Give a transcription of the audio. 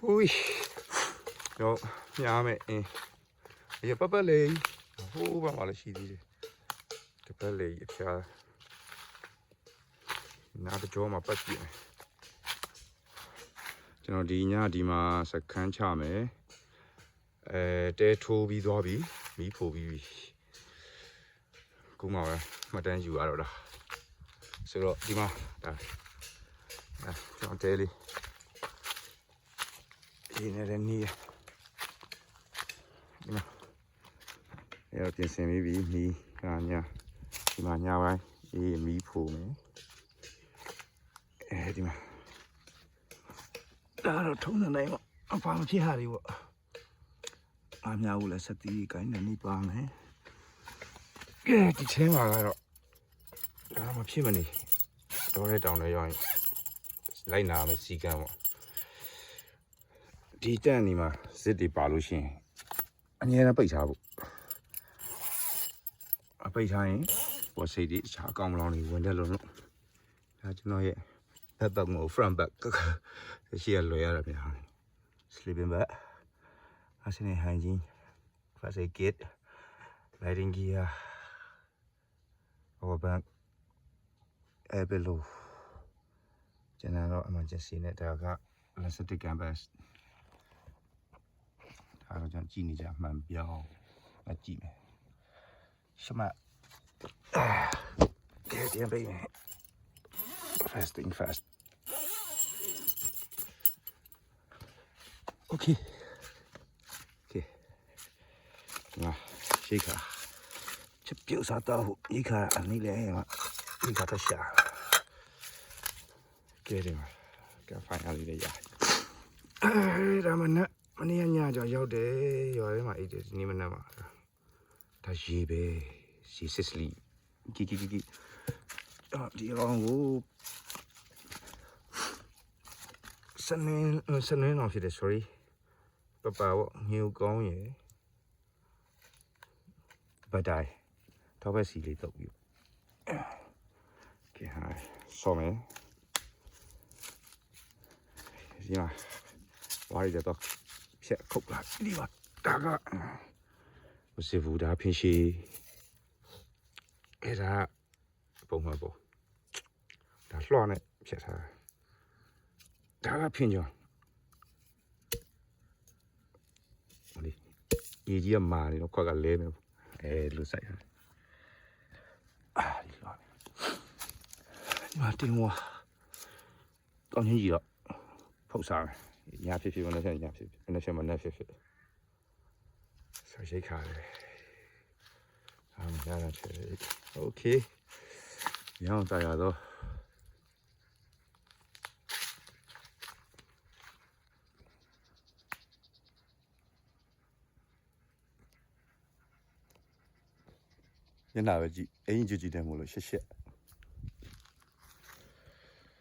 Ui, rồi, nhà mẹ, giờ bắt bắt lấy, hú bà bảo là gì đi, cái bắt lấy cha, nãy cái chỗ mà bắt gì này, cho nó đi nhà đi mà sẽ khán cha mẹ, để thu bi doa bi, mi phô bi, cũng mà đangอยู่ở đó, sau đó đi mà, đây, cho nó đi. Ini ada ni. Ini. Ya, piensa mi bi ni kanya. Di mana wai? Mi phu me. Di mana? Dah dah thong na nai ma. Apa ma phit ha ri bo. A nya wu la sat ti kai na ni pa me. Ke di the ma ga ro. Da ma phit ma ni. Daw le tawn le yaw yin. Lai na me si kan bo. ဒီတက်နေမှာစစ်တွေပါလို့ရှိရင်အငြင်းနဲ့ပိတ်ထားဖို့အပိတ်ထားရင်ပေါ်စိတ်တွေအခြားအကောင်မလောင်တွေဝင်တယ်လို့နော်ဒါကျွန်တော်ရဲ့ back ကို front back ရှေ့ကလွယ်ရတာဗျာ sleeping bag အစနေ hygiene first aid kit lighting gear power bank air pillow ကျွန်တော် emergency နဲ့ဒါက elastic canvas ဒါတော့ကျွန်တော်ကြည့်နေကြမှန်ပြောင်းကြည့်မယ်ရှမကဲတင်ပေးမယ် fast thing fast okay ငါရှိခါချက်ပြုတ်စားတော့ဒီခါအနည်းလေးမှာဒီခါတော့ရှာကဲတယ်မှာကဲ finally လေးရဒါမှနဲ့မနေ့ညကြောင်ရောက်တယ်ရွာထဲမှာအိတ်တယ်ဒီနေ့မနက်မှာဒါရေပဲရေစစ်စလီကီဒီအောင်ကိုစနေတော့ဖြစ်တယ် sorry ပပပေါ့ငြူကောင်းရယ်ဘတ်တိုင်းတော့ပဲစီလေးတော့ပြီးကဲဟာဆောမယ်ဒီမှာဝါရီတော့ဖြက်ခုတ်လာဒီမှာဒါကမစစ်ဘူးဒါဖင်ရှိအဲ့ဒါပုံမှန်ပေါ့ဒါလွှမ်းနဲ့ဖြက်ထားဒါကဖင်ကြောဒီကြီးကမာနေတော့ခွက်ကလဲမယ်လူဆိုင်ဟာဒီလွှမ်းဒီမှာတင်ဝါကောင်းချင်းကြီးတော့ဖုတ်စားညာဖြစ်မနေညာဖြစ်မနေမနေဖြစ်ဆိုရှိခါတယ်ရတာချေโอเคညောင်းကြရတော့ညနာပဲကြည့်အရင်ကြည့်တယ်မို့လို့ရှက်